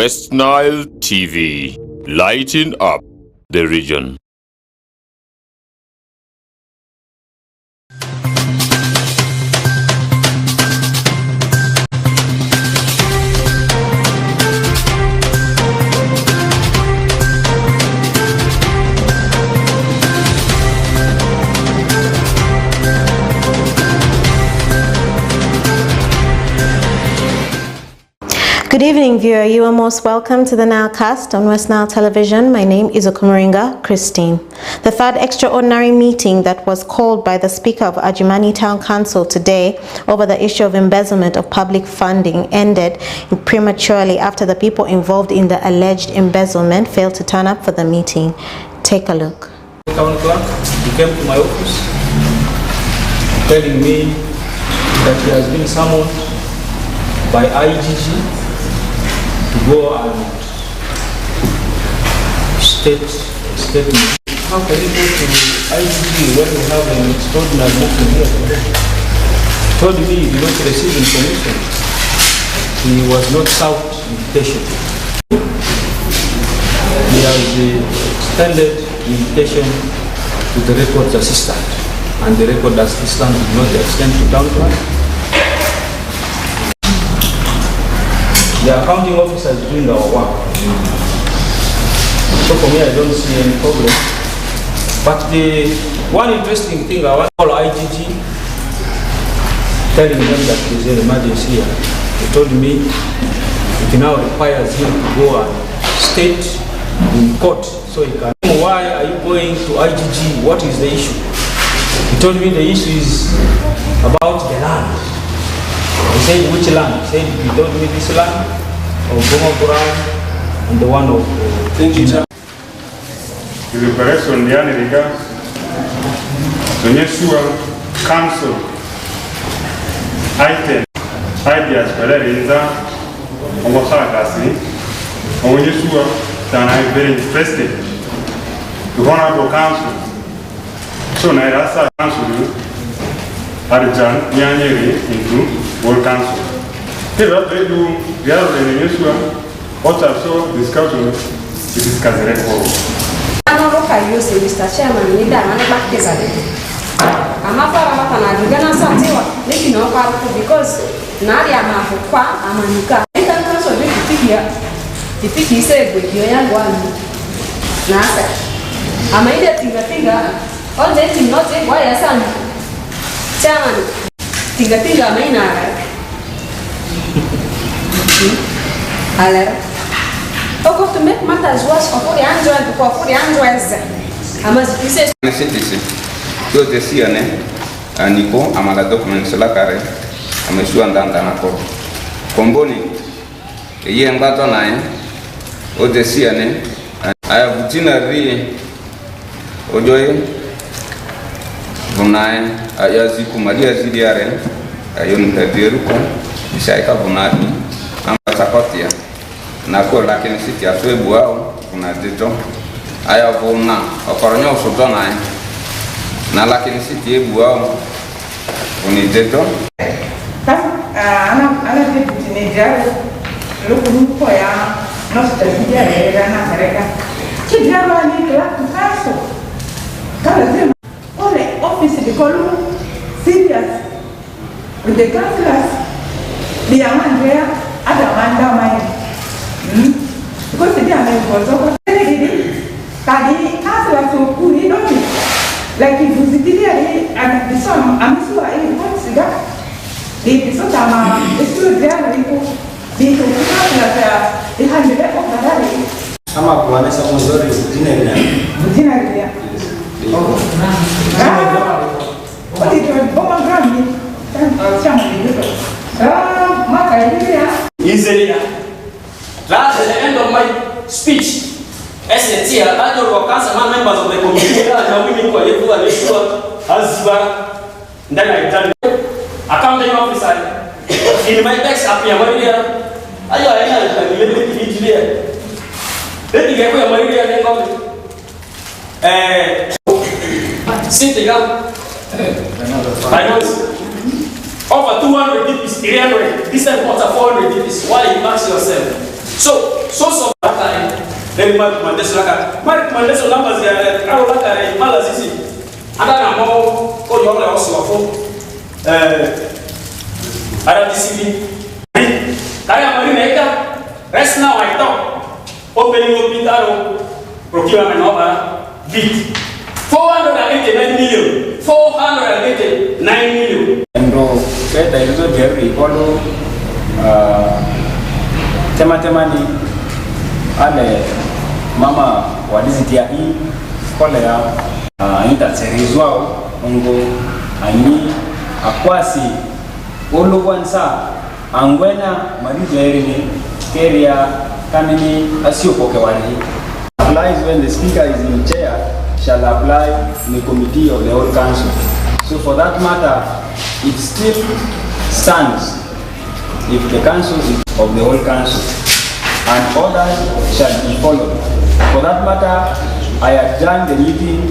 West Nile TV, lighting up the region. Good evening, viewer. You are most welcome to the Nilecast on West Nile Television. My name is Okumaringa Christine. The third extraordinary meeting that was called by the Speaker of ADJUMANI Town Council today over the issue of embezzlement of public funding ended prematurely after the people involved in the alleged embezzlement failed to turn up for the meeting. Take a look. Town clerk, he came to my office telling me that he has been summoned by IGG to go and statement. How can you go to IGG when we have an extraordinary meeting here today? He told me he did not receive information. He was not served invitation. He has extended the invitation to the records assistant, and the record assistant did not extend to town clerk. The accounting officer is doing our work. So for me, I don't see any problem. But the one interesting thing, I want to call IGG, telling them that there is an emergency here. He told me it now requires him to go and state in court so he can know why are you going to IGG, what is the issue. He told me the issue is about the land. He said, which land? He said, he told me this land of Bumapura and the one of Tinjita. The preparation the Aniriga, the Yeshua Council item, ideas for the Rinza, and Wakagasi, and Yeshua, then I'm very interested. The Honorable Council, so Nairasa Council, Arjan, Yanyeri, into World Council. Here they do the other Yeshua, what I saw discussion to discuss the record. I'm not going to use Mr. Chairman, I'm not back this again. I'm not going to do it because now I'm a Hukwa, I'm a Nuka. I can't also do the figure said with your young one. Nasa. I made it finger, all that is not a why a son. Chairman, finger, main. To make matters worse for the Android, for the Androids, I must be said. So the CNA and Nico, Amala documents Lacare, I'm a sure and Danako. Comboni, a young baton, or the CNA, I have dinner Ojoy Bunai, Ayaziku Maria Zidiaren, Ayon Peruko, Isaika Bunati, Amatakotia. Nako lakini siti aswe buao kuna dito aya vona okoronyo usodona na lakini siti buao kuni dito ana vitu tinejaro lukunuko ya nostalgia ya na mereka kijana ni clerk kaso kala zema ole office de kolu serious with the councillors the Andrea adamanda mai because they are members of Tadi councillors who could not like if you sit there and the son, I'm sure I want to go. If it's not a still there, they handle it of the rally. Some of one is a majority dinner. What did you go and grab That's the end of my speech. As here, I don't know council members of the community are winning for you and issue as then I done accounting officer in my text appear Maria. I am a little engineer. Then you get where Maria then come. Sitting up. I know over 200 DPs, 300. This time what's a 400 DPs. Why you ask yourself? So source of data. Then my recommendation numbers are ARUA Malazi. And then I'm more for your also RDCB. Rest now I talk. Opening up with procurement of bid. 489 million. 489 million. And there is a very follow Tematani ale mama walizitia hii kole ya interserizwa ngo ani akwasi oluwansa angwena marijerini keria kanini asiopoke wani applies when the speaker is in chair shall apply the committee of the whole council. So for that matter it still stands if the council is of the whole council and orders shall be followed. For that matter I adjourn the meeting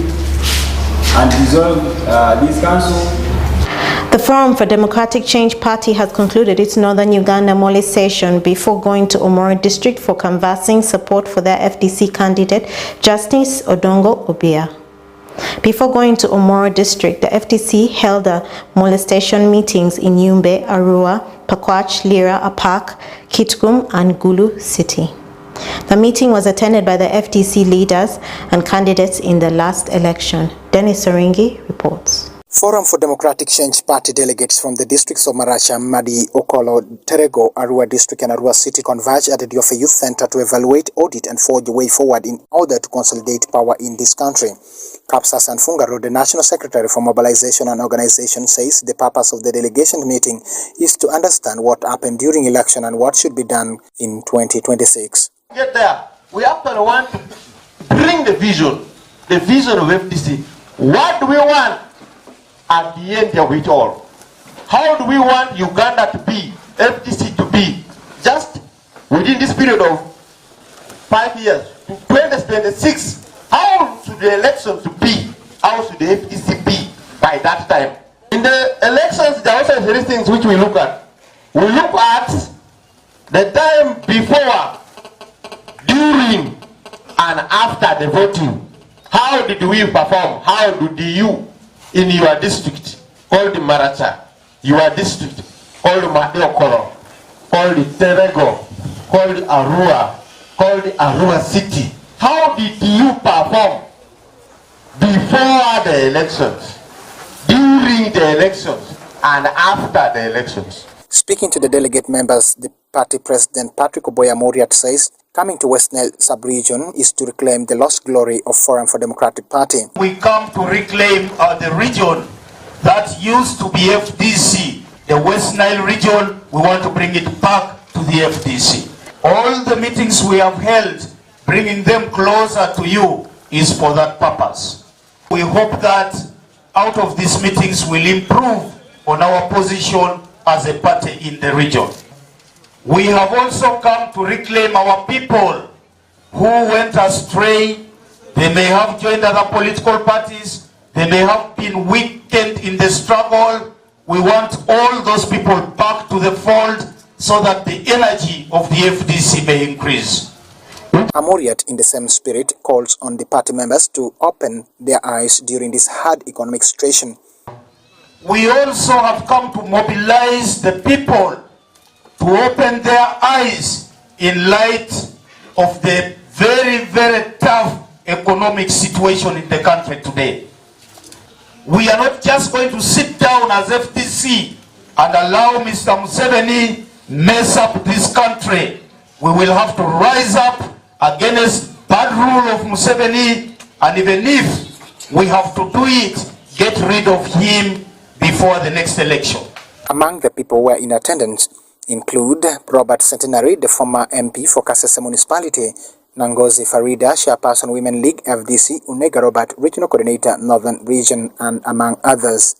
and dissolve this council. The Forum for Democratic Change Party has concluded its Northern Uganda Mole session before going to Omoro District for canvassing support for their FDC candidate, Justice Odongo Obia. Before going to Omoro District, the FDC held a molestation meetings in Yumbe, Arua, Pakwach, Lira, Apak, Kitgum, and Gulu City. The meeting was attended by the FDC leaders and candidates in the last election. Dennis Oringi reports. Forum for Democratic Change Party delegates from the districts of Maracha, Madi, Okolo, Terego, Arua District and Arua City converged at the Diofe Youth Center to evaluate, audit and forge a way forward in order to consolidate power in this country. Kapsas and Fungaro, the National Secretary for Mobilization and Organization, says the purpose of the delegation meeting is to understand what happened during election and what should be done in 2026. Get there, we actually want to bring the vision of FDC. What do we want at the end of it all? How do we want Uganda to be, FDC to be, just within this period of 5 years, to 2026? How should the elections be? How should the FDC be by that time? In the elections, there are also three things which we look at. We look at the time before, during, and after the voting. How did we perform? How did you in your district, called Maracha, your district, called Madeokoro, called Terego, called Arua, called Arua City? How did you perform before the elections, during the elections, and after the elections? Speaking to the delegate members, the party president Patrick Oboya Moriat says coming to West Nile sub-region is to reclaim the lost glory of Forum for Democratic Party. We come to reclaim the region that used to be FDC, the West Nile region. We want to bring it back to the FDC. All the meetings we have held, bringing them closer to you, is for that purpose. We hope that out of these meetings we'll improve on our position as a party in the region. We have also come to reclaim our people who went astray. They may have joined other political parties. They may have been weakened in the struggle. We want all those people back to the fold so that the energy of the FDC may increase. Amoriat, in the same spirit, calls on the party members to open their eyes during this hard economic situation. We also have come to mobilize the people to open their eyes in light of the very, very tough economic situation in the country today. We are not just going to sit down as FDC and allow Mr. Museveni mess up this country. We will have to rise up against bad rule of Museveni, and even if we have to do it, get rid of him before the next election. Among the people who were in attendance include Robert Centenary, the former MP for Kasese Municipality, Nangozi Farida, Chairperson Women League FDC, Unega Robert, Regional Coordinator Northern Region, and among others.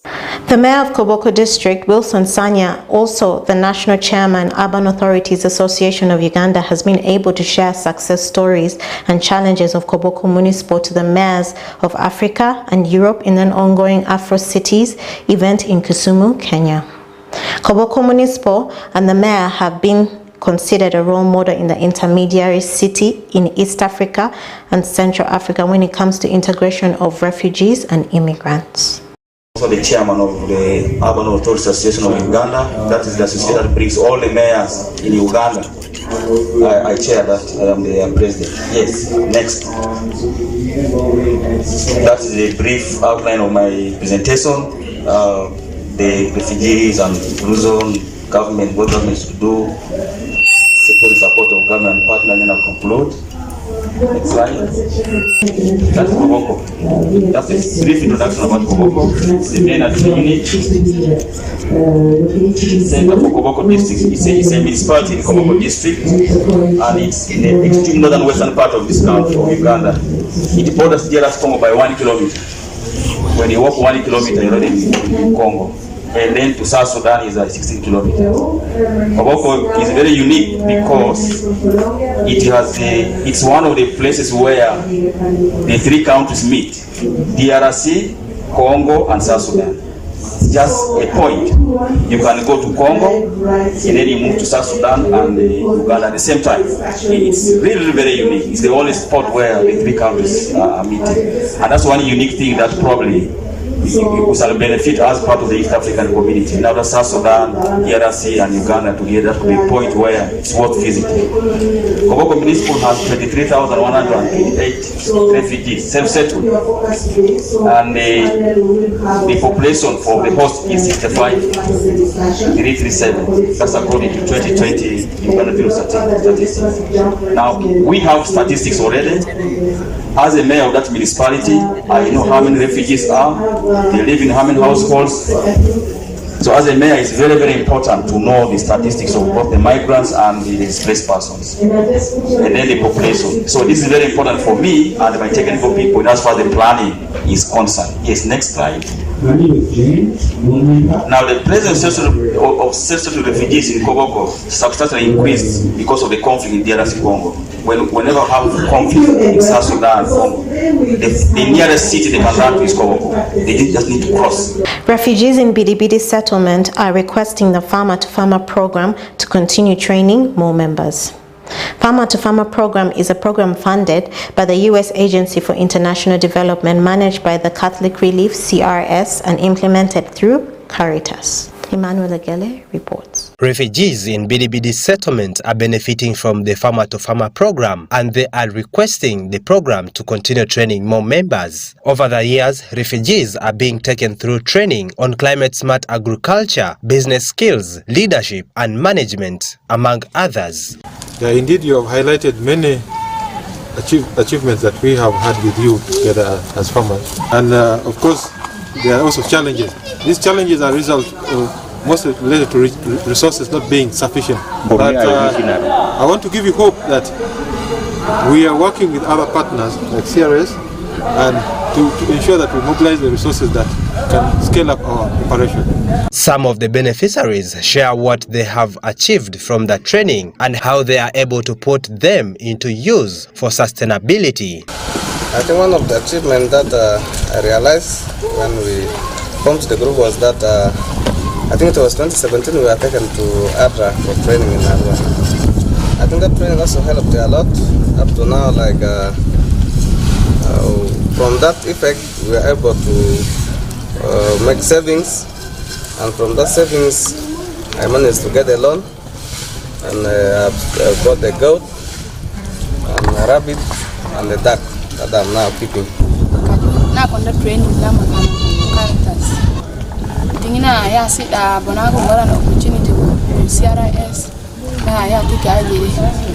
The Mayor of Koboko District, Wilson Sanya, also the National Chairman, Urban Authorities Association of Uganda, has been able to share success stories and challenges of Koboko Municipal to the mayors of Africa and Europe in an ongoing Afro Cities event in Kisumu, Kenya. Koboko Municipal and the Mayor have been considered a role model in the intermediary city in East Africa and Central Africa when it comes to integration of refugees and immigrants. Also the chairman of the Urban Authorities Association of Uganda, that is the association that brings all the mayors in Uganda. I chair that, I am the president. Yes, next. That is a brief outline of my presentation. The refugees and Luzon government, what government should do, security support of government partners, and I'll conclude. Next slide. That's Koboko. That's a brief introduction about Koboko. It's the main unit. Center for Koboko district. It's a municipality in Koboko district, and it's in the extreme northern western part of this country of Uganda. It borders DRC Congo by 1 kilometer. When you walk 1 kilometer, you're already in Congo. And then to South Sudan is 16 kilometers. Koboko is very unique because it's one of the places where the three countries meet: DRC, Congo, and South Sudan. It's just a point. You can go to Congo and then you move to South Sudan and Uganda at the same time. It's really very unique. It's the only spot where the three countries are meeting, and that's one unique thing that probably we shall benefit as part of the East African community. Now that South Sudan, DRC, and Uganda together to be a point where it's worth visiting. Koboko Municipal has 23,128 refugees, self-settled, and the population for the host is 65,337. That's according to 2020 Uganda Bureau statistics. Now, we have statistics already. As a mayor of that municipality, I know how many refugees are, they live in how many households. So as a mayor, it's very, very important to know the statistics of both the migrants and the displaced persons, and then the population. So this is very important for me and my technical people, and as far as the planning is concerned. Yes, next slide. Now the presence of self-settled refugees in Koboko substantially increased because of the conflict in DRC Congo. Whenever we have conflict in South Sudan, the nearest city they can run to is Koboko. They just need to cross. Refugees in Bidibidi settlement are requesting the Farmer to Farmer program to continue training more members. Farmer to Farmer program is a program funded by the U.S. Agency for International Development, managed by the Catholic Relief, CRS, and implemented through Caritas. Emmanuel Agele reports. Refugees in Bidibidi settlement are benefiting from the Farmer to Farmer program, and they are requesting the program to continue training more members. Over the years, refugees are being taken through training on climate-smart agriculture, business skills, leadership, and management, among others. Yeah, indeed, you have highlighted many achievements that we have had with you together as farmers. And of course, there are also challenges. These challenges are a result of mostly related to resources not being sufficient. But I want to give you hope that we are working with other partners like CRS and to ensure that we mobilize the resources that can scale up our operation. Some of the beneficiaries share what they have achieved from the training and how they are able to put them into use for sustainability. I think one of the achievements that I realized when we formed the group was that I think it was 2017 we were taken to ARUA for training in ARUA. I think that training also helped a lot up to now. Like from that effect, we were able to make savings, and from that savings, I managed to get a loan, and I bought a goat, and a rabbit, and a duck that I'm now keeping. Now on the training, I'm Caritas. Tingina ya sida bonago mara na opportunity ku CRS na ya kikaje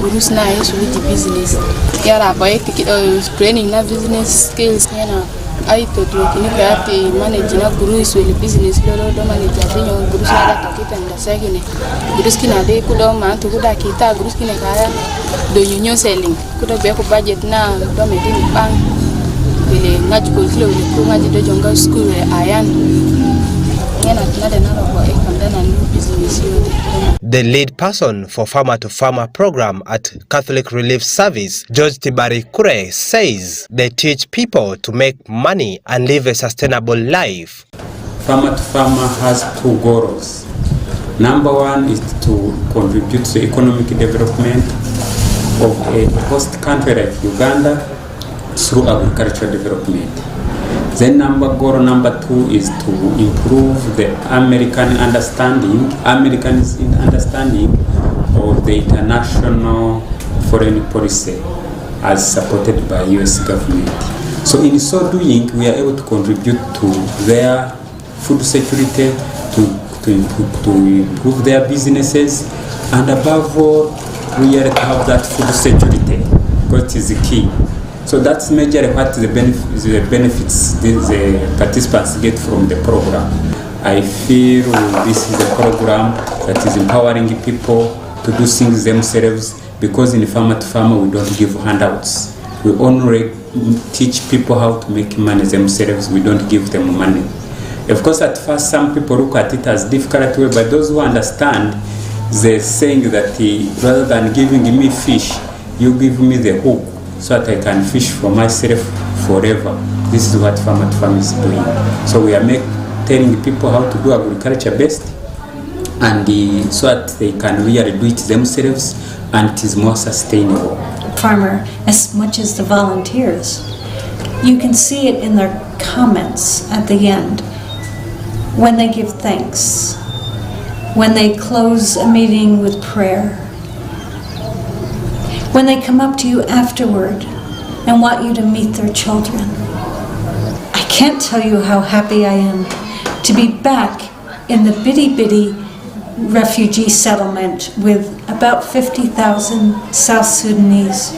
gurus na yesu with business yara boy training na business skills na ai to do kini kati manage na gurus with business lolo do manage atinyo gurus na takita nda segine gurus kina de kudo ma to kuda kita gurus kina kaya do nyonyo selling kuda be ko budget na do me dini bank ile ngaji ko kilo ile ko ngaji do jonga school ayan. The lead person for Farmer to Farmer program at Catholic Relief Service, George Tibari Kure, says they teach people to make money and live a sustainable life. Farmer to Farmer has two goals. Number one is to contribute to economic development of a host country like Uganda through agricultural development. Then goal number two is to improve the Americans' understanding of the international foreign policy as supported by US government. So in so doing, we are able to contribute to their food security, to improve their businesses, and above all, we are to have that food security, which is the key. So that's majorly what the benefits the participants get from the program. I feel this is a program that is empowering people to do things themselves, because in Farmer to Farmer we don't give handouts. We only teach people how to make money themselves. We don't give them money. Of course, at first some people look at it as difficult, but those who understand, they're saying that rather than giving me fish, you give me the hook so that I can fish for myself forever. This is what Farmer to Farmer is doing. So we are telling people how to do agriculture best, and so that they can really do it themselves, and it is more sustainable. Farmer, as much as the volunteers, you can see it in their comments at the end, when they give thanks, when they close a meeting with prayer, when they come up to you afterward and want you to meet their children. I can't tell you how happy I am to be back in the bitty refugee settlement with about 50,000 South Sudanese.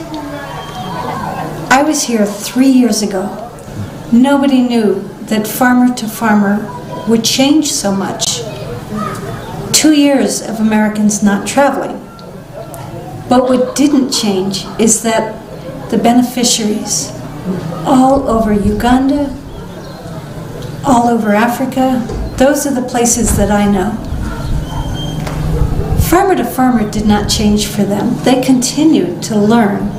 I was here 3 years ago. Nobody knew that Farmer to Farmer would change so much. 2 years of Americans not traveling. But what didn't change is that the beneficiaries all over Uganda, all over Africa, those are the places that I know. Farmer to Farmer did not change for them. They continued to learn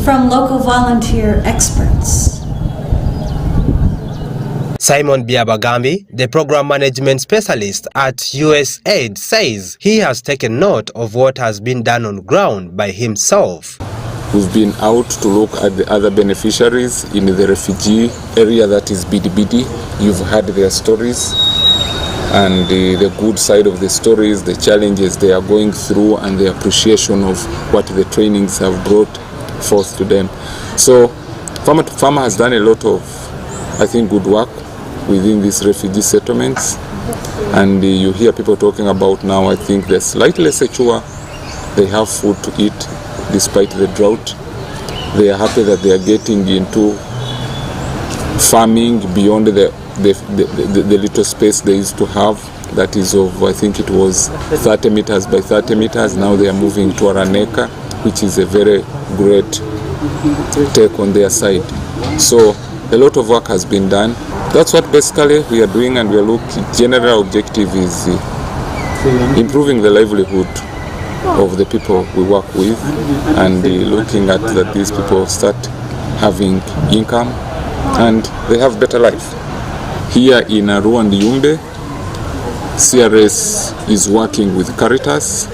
from local volunteer experts. Simon Biabagambi, the program management specialist at USAID, says he has taken note of what has been done on ground by himself. We've been out to look at the other beneficiaries in the refugee area that is Bidi. You've heard their stories and the good side of the stories, the challenges they are going through, and the appreciation of what the trainings have brought forth to them. So Farmer to Farmer has done a lot of, I think, good work within these refugee settlements, and you hear people talking about now, I think they're slightly secure, they have food to eat despite the drought. They are happy that they are getting into farming beyond the little space they used to have, that is of, I think it was 30 meters by 30 meters. Now they are moving to an acre, which is a very great take on their side. So a lot of work has been done. That's what basically we are doing, and we are looking, general objective is improving the livelihood of the people we work with, and looking at that these people start having income and they have better life. Here in ARUA and Yumbe, CRS is working with Caritas,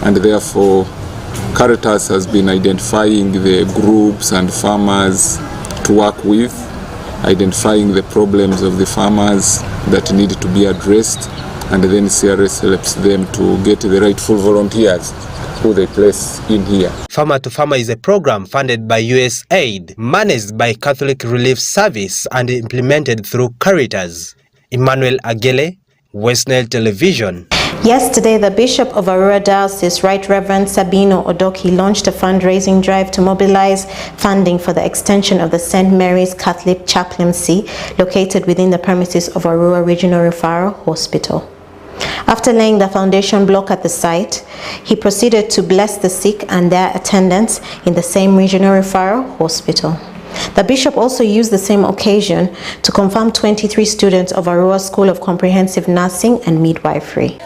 and therefore Caritas has been identifying the groups and farmers to work with, identifying the problems of the farmers that need to be addressed, and then CRS helps them to get the rightful volunteers who they place in here. Farmer to Farmer is a program funded by USAID, managed by Catholic Relief Service, and implemented through Caritas. Emmanuel Agele, West Nile Television. Yesterday, the Bishop of ARUA Diocese, Right Reverend Sabino Odoki, launched a fundraising drive to mobilize funding for the extension of the St. Mary's Catholic Chaplaincy located within the premises of ARUA Regional Referral Hospital. After laying the foundation block at the site, he proceeded to bless the sick and their attendants in the same regional referral hospital. The bishop also used the same occasion to confirm 23 students of ARUA School of Comprehensive Nursing and Midwifery.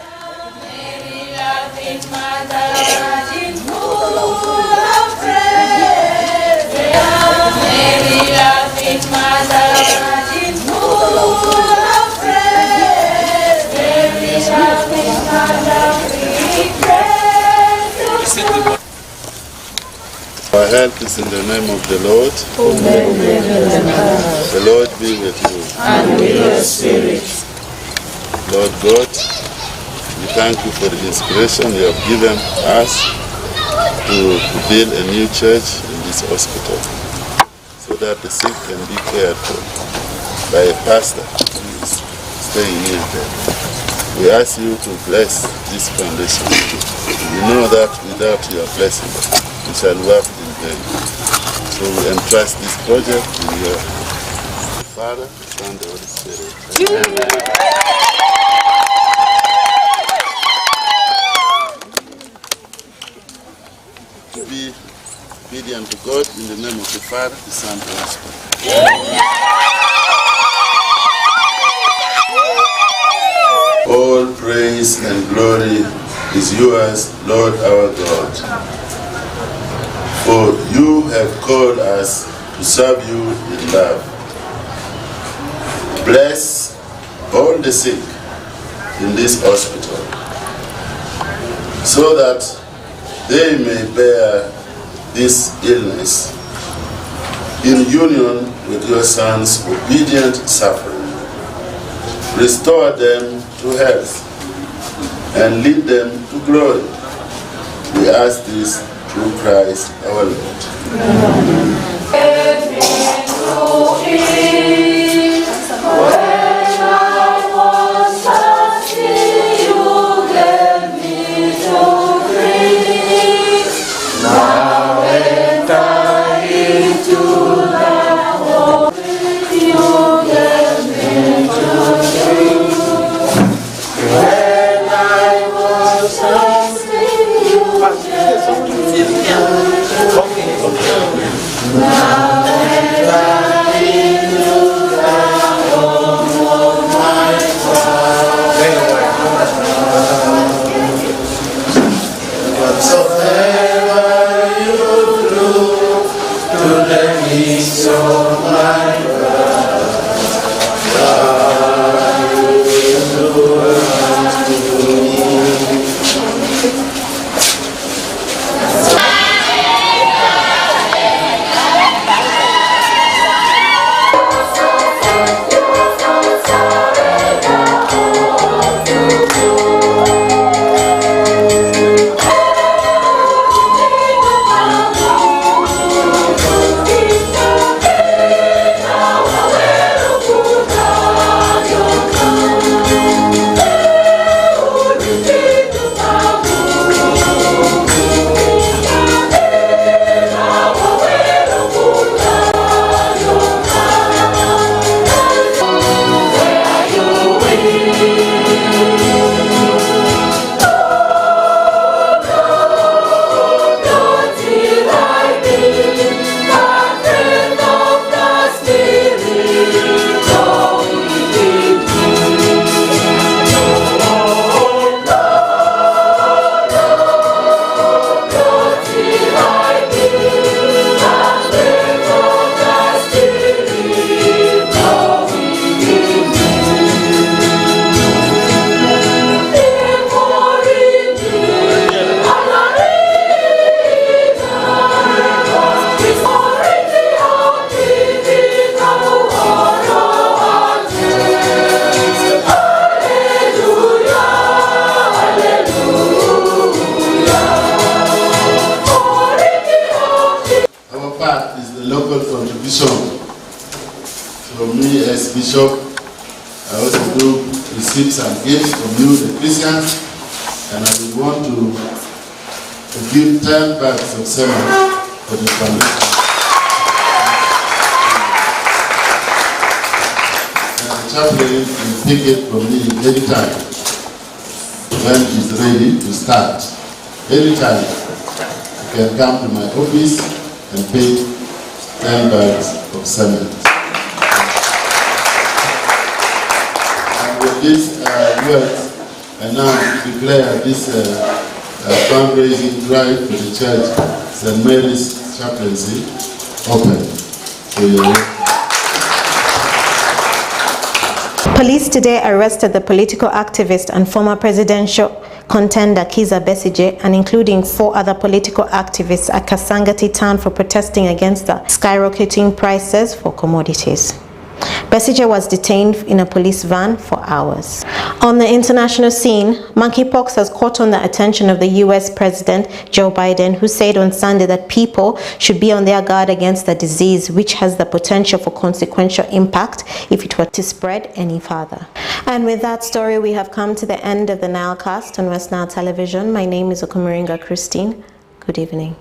help is in the name of the Lord. The Lord be with you. And with your spirit. Lord God, we thank you for the inspiration you have given us to build a new church in this hospital so that the sick can be cared for by a pastor who is staying near them. We ask you to bless this foundation. We know that without your blessing, we shall work in vain. So we entrust this project in your hands. Father, Son, and the Holy Spirit. Amen. Be obedient to God in the name of the Father, the Son, and the Holy Spirit. All praise and glory is yours, Lord our God. For you have called us to serve you in love. Bless all the sick in this hospital, so that they may bear this illness in union with your Son's obedient suffering. Restore them to health and lead them to glory. We ask this through Christ our Lord. Bishop, I also do receive some gifts from you, the Christians, and I would want to give 10 bags of cement for the foundation. And the chaplain will pick it from me anytime when he's ready to start. Anytime you can come to my office and pick 10 bags of cement. These words, I now declare this fundraising drive for the church, St. Mary's Chaplaincy, open for you. Police today arrested the political activist and former presidential contender Kizza Besigye and including 4 other political activists at Kasangati town for protesting against the skyrocketing prices for commodities. Besigye was detained in a police van for hours. On the international scene, monkeypox has caught on the attention of the US President Joe Biden, who said on Sunday that people should be on their guard against the disease, which has the potential for consequential impact if it were to spread any further. And with that story, we have come to the end of the Nilecast on West Nile Television. My name is Okumuringa Christine. Good evening.